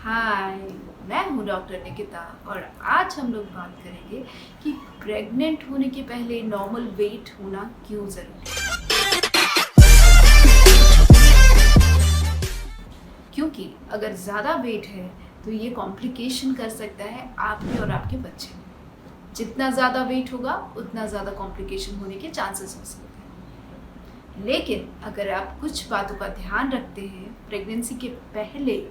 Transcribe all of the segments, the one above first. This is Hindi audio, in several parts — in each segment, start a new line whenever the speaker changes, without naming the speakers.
हाय, मैं हूँ डॉक्टर निकिता और आज हम लोग बात करेंगे कि प्रेग्नेंट होने के पहले नॉर्मल वेट होना क्यों ज़रूरी है। क्योंकि अगर ज़्यादा वेट है तो ये कॉम्प्लिकेशन कर सकता है आपके और आपके बच्चे में। जितना ज़्यादा वेट होगा उतना ज़्यादा कॉम्प्लिकेशन होने के चांसेस हो सकते हैं। लेकिन अगर आप कुछ बातों का ध्यान रखते हैं प्रेगनेंसी के पहले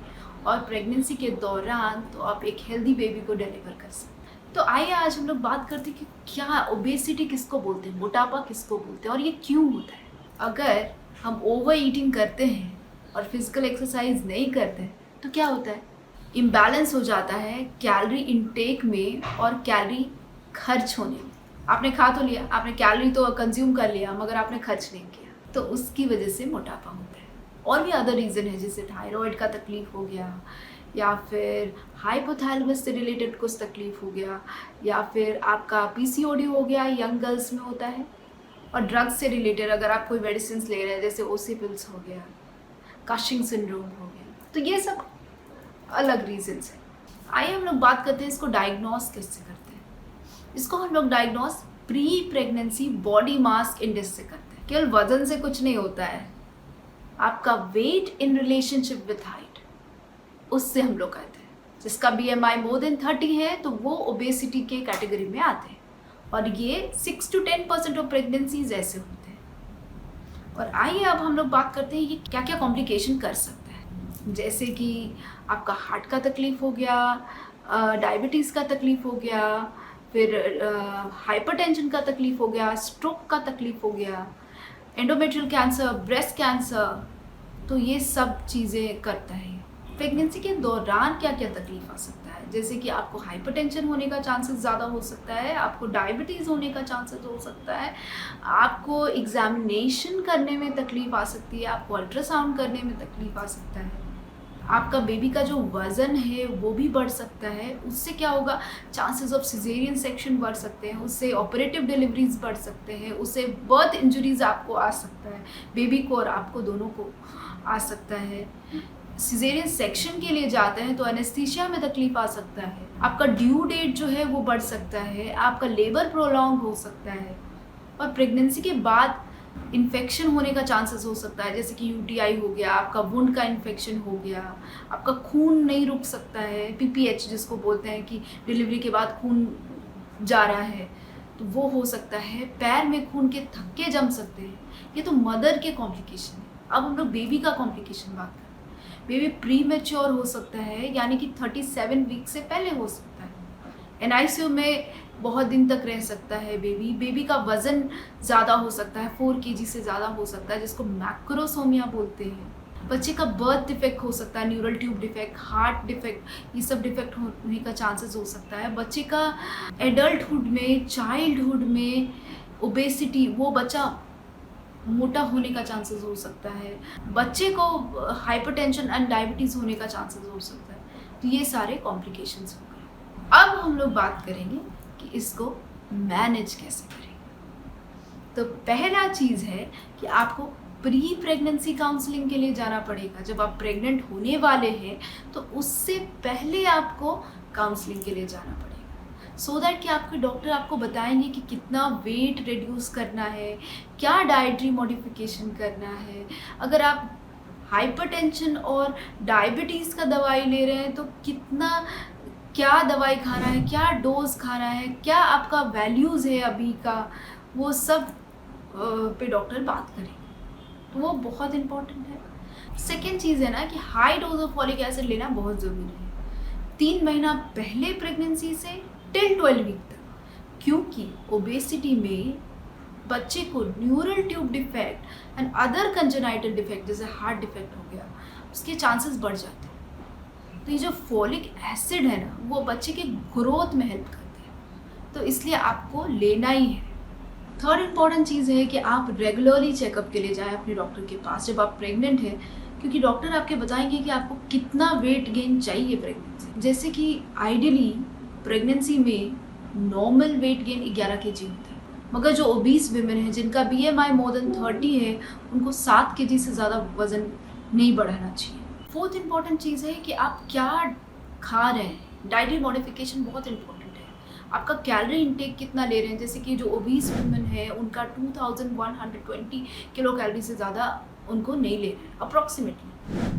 और प्रेगनेंसी के दौरान, तो आप एक हेल्दी बेबी को डिलीवर कर सकते हैं। तो आइए आज हम लोग बात करते हैं कि क्या ओबेसिटी किसको बोलते हैं, मोटापा किसको बोलते हैं और ये क्यों होता है। अगर हम ओवर ईटिंग करते हैं और फिजिकल एक्सरसाइज नहीं करते हैं तो क्या होता है, इम्बैलेंस हो जाता है कैलोरी इनटेक में और कैलोरी खर्च होने में। आपने खा तो लिया, आपने कैलोरी तो कंज्यूम कर लिया, मगर आपने खर्च नहीं किया, तो उसकी वजह से मोटापा होता है। और भी अदर रीज़न है, जैसे थायराइड का तकलीफ हो गया, या फिर हाइपोथैलेमस से रिलेटेड कुछ तकलीफ हो गया, या फिर आपका पीसीओडी हो गया, यंग गर्ल्स में होता है। और ड्रग्स से रिलेटेड अगर आप कोई मेडिसिन ले रहे हैं, जैसे ओसिपिल्स हो गया, कशिंग सिंड्रोम हो गया, तो ये सब अलग रीजंस हैं। आइए हम लोग बात करते हैं इसको डायग्नोस कैसे करते हैं। इसको हम लोग diagnose pre pregnancy body mass index से करते हैं। केवल वजन से कुछ नहीं होता है, आपका weight in relationship with height, उससे हम लोग कहते हैं। जिसका BMI मोर देन 30 है तो वो ओबेसिटी के कैटेगरी में आते हैं, और ये 6 to 10% ऑफ प्रेगनेंसीज ऐसे होते हैं। और आइए अब हम लोग बात करते हैं ये क्या क्या कॉम्प्लिकेशन कर सकता है। जैसे कि आपका हार्ट का तकलीफ हो गया, डायबिटीज़ का तकलीफ हो गया, फिर हाइपरटेंशन का तकलीफ हो गया, स्ट्रोक का तकलीफ हो गया, एंडोमेट्रियल कैंसर, ब्रेस्ट कैंसर, तो ये सब चीज़ें करता है। प्रेगनेंसी के दौरान क्या क्या तकलीफ आ सकता है, जैसे कि आपको हाइपरटेंशन होने का चांसेस ज़्यादा हो सकता है, आपको डायबिटीज़ होने का चांसेस हो सकता है, आपको एग्जामिनेशन करने में तकलीफ आ सकती है, आपको अल्ट्रासाउंड करने में तकलीफ आ सकता है, आपका बेबी का जो वज़न है वो भी बढ़ सकता है। उससे क्या होगा, चांसेस ऑफ सिजेरियन सेक्शन बढ़ सकते हैं, उससे ऑपरेटिव डिलीवरीज बढ़ सकते हैं, उससे बर्थ इंजरीज आपको आ सकता है, बेबी को और आपको दोनों को आ सकता है। सिजेरियन सेक्शन के लिए जाते हैं तो एनेस्थीसिया में तकलीफ आ सकता है, आपका ड्यू डेट जो है वो बढ़ सकता है, आपका लेबर प्रोलॉन्ग हो सकता है, और प्रेगनेंसी के बाद इन्फेक्शन होने का चांसेस हो सकता है, जैसे कि UTI हो गया, आपका वुंड का इन्फेक्शन हो गया, आपका खून नहीं रुक सकता है, PPH जिसको बोलते हैं कि डिलीवरी के बाद खून जा रहा है, तो वो हो सकता है, पैर में खून के थक्के जम सकते हैं। ये तो मदर के कॉम्प्लिकेशन है। अब हम लोग बेबी का कॉम्प्लिकेशन बात करें। बेबी प्री मैच्योर हो सकता है, यानी कि 37 वीक से पहले हो सकता है। NICU में बहुत दिन तक रह सकता है बेबी का वज़न ज़्यादा हो सकता है, 4 kg से ज़्यादा हो सकता है, जिसको मैक्रोसोमिया बोलते हैं। बच्चे का बर्थ डिफेक्ट हो सकता है, neural tube defect, heart defect, ये सब डिफेक्ट होने का चांसेस हो सकता है। बच्चे का एडल्टहुड में, चाइल्डहुड में ओबेसिटी, वो बच्चा मोटा होने का चांसेस हो सकता है, बच्चे को हाइपरटेंशन एंड डायबिटीज़ होने का चांसेस हो सकता है। तो ये सारे कॉम्प्लिकेशंस हो गए। अब हम लोग बात करेंगे कि इसको मैनेज कैसे करें। तो पहला चीज़ है कि आपको प्री प्रेगनेंसी काउंसलिंग के लिए जाना पड़ेगा। जब आप प्रेग्नेंट होने वाले हैं तो उससे पहले आपको काउंसलिंग के लिए जाना पड़ेगा, सो दैट कि आपके डॉक्टर आपको बताएंगे कि कितना वेट रिड्यूस करना है, क्या डाइटरी मॉडिफिकेशन करना है। अगर आप हाइपरटेंशन और डायबिटीज़ का दवाई ले रहे हैं तो क्या दवाई खाना है, क्या डोज खाना है, क्या आपका वैल्यूज़ है अभी का, वो सब पे डॉक्टर बात करेंगे। तो वो बहुत इम्पॉर्टेंट है। सेकेंड चीज़ है ना कि high dose of folic acid लेना बहुत ज़रूरी है 3 महीना पहले प्रेगनेंसी से टिल 12 वीक तक, क्योंकि ओबेसिटी में बच्चे को neural tube defect and other congenital defect, जैसे हार्ट डिफेक्ट हो गया, उसके चांसेस बढ़ जाते हैं। तो ये जो फॉलिक एसिड है ना, वो बच्चे के ग्रोथ में हेल्प करते हैं, तो इसलिए आपको लेना ही है। थर्ड इम्पॉर्टेंट चीज़ है कि आप रेगुलरली चेकअप के लिए जाएं अपने डॉक्टर के पास जब आप प्रेग्नेंट हैं, क्योंकि डॉक्टर आपके बताएंगे कि आपको कितना वेट गेन चाहिए प्रेगनेंसी। जैसे कि आइडियली प्रेगनेंसी में नॉर्मल वेट गेन 11 kg होता है, मगर जो ओबीस विमेन है जिनका BMI मोर देन 30 है, उनको 7 kg से ज़्यादा वज़न नहीं बढ़ाना चाहिए। फोर्थ इम्पॉर्टेंट चीज़ है कि आप क्या खा रहे हैं। डाइटरी मॉडिफिकेशन बहुत इंपॉर्टेंट है। आपका कैलोरी इंटेक कितना ले रहे हैं, जैसे कि जो ओबीस वुमेन है उनका 2120 किलो कैलोरी से ज़्यादा उनको नहीं ले रहे हैं अप्रॉक्सीमेटली।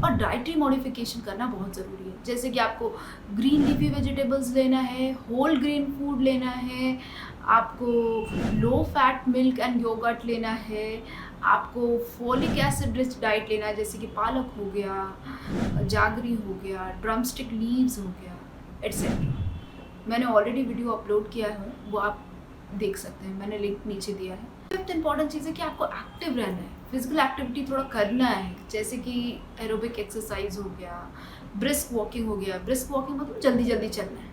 और डाइटरी मॉडिफिकेशन करना बहुत ज़रूरी है, जैसे कि आपको ग्रीन लीफी वेजिटेबल्स लेना है, होल ग्रेन फूड लेना है, आपको low fat milk and yogurt लेना है, आपको फोलिक एसिड रिच डाइट लेना है, जैसे कि पालक हो गया, जागरी हो गया, ड्रमस्टिक लीव्स हो गया, एट्सेट्रा। मैंने ऑलरेडी वीडियो अपलोड किया है, वो आप देख सकते हैं, मैंने लिंक नीचे दिया है। फिफ्थ इंपॉर्टेंट चीज़ है कि आपको एक्टिव रहना है, फिजिकल एक्टिविटी थोड़ा करना है, जैसे कि एरोबिक एक्सरसाइज हो गया, ब्रिस्क वॉकिंग हो गया। ब्रिस्क वॉकिंग मतलब जल्दी जल्दी चलना है।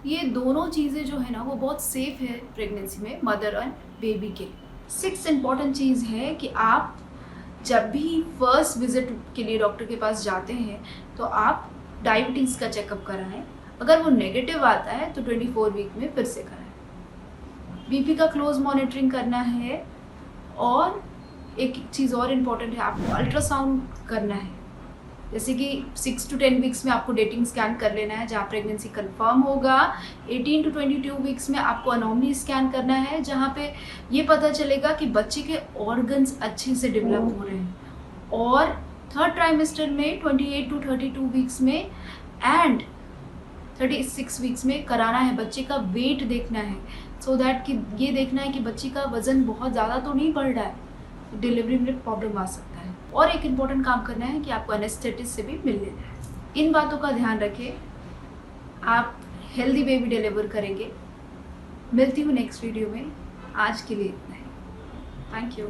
ये दोनों चीज़ें जो है ना वो बहुत सेफ है प्रेगनेंसी में मदर एंड बेबी के लिए। सिक्स्थ इंपॉर्टेंट चीज़ है कि आप जब भी फर्स्ट विजिट के लिए डॉक्टर के पास जाते हैं तो आप डायबिटीज़ का चेकअप कराएं। अगर वो नेगेटिव आता है तो 24 वीक में फिर से कराएं। बीपी का क्लोज मॉनिटरिंग करना है। और एक चीज़ और इम्पॉर्टेंट है, आपको अल्ट्रासाउंड करना है, जैसे कि 6 to 10 वीक्स में आपको डेटिंग स्कैन कर लेना है जहाँ प्रेगनेंसी कंफर्म होगा। 18 to 22 वीक्स में आपको अनोमली स्कैन करना है, जहाँ पे ये पता चलेगा कि बच्चे के ऑर्गन्स अच्छे से डेवलप हो रहे हैं। और थर्ड ट्राइमेस्टर में 28 to 32 वीक्स में एंड 36 वीक्स में कराना है। बच्चे का वेट देखना है, सो दैट कि ये देखना है कि बच्चे का वज़न बहुत ज़्यादा तो नहीं बढ़ रहा है, डिलीवरी में प्रॉब्लम आ सकता है। और एक इम्पॉर्टेंट काम करना है कि आपको एनेस्थेटिस्ट से भी मिल लेना है। इन बातों का ध्यान रखें, आप हेल्दी बेबी डिलीवर करेंगे। मिलती हूँ नेक्स्ट वीडियो में, आज के लिए इतना ही। Thank you.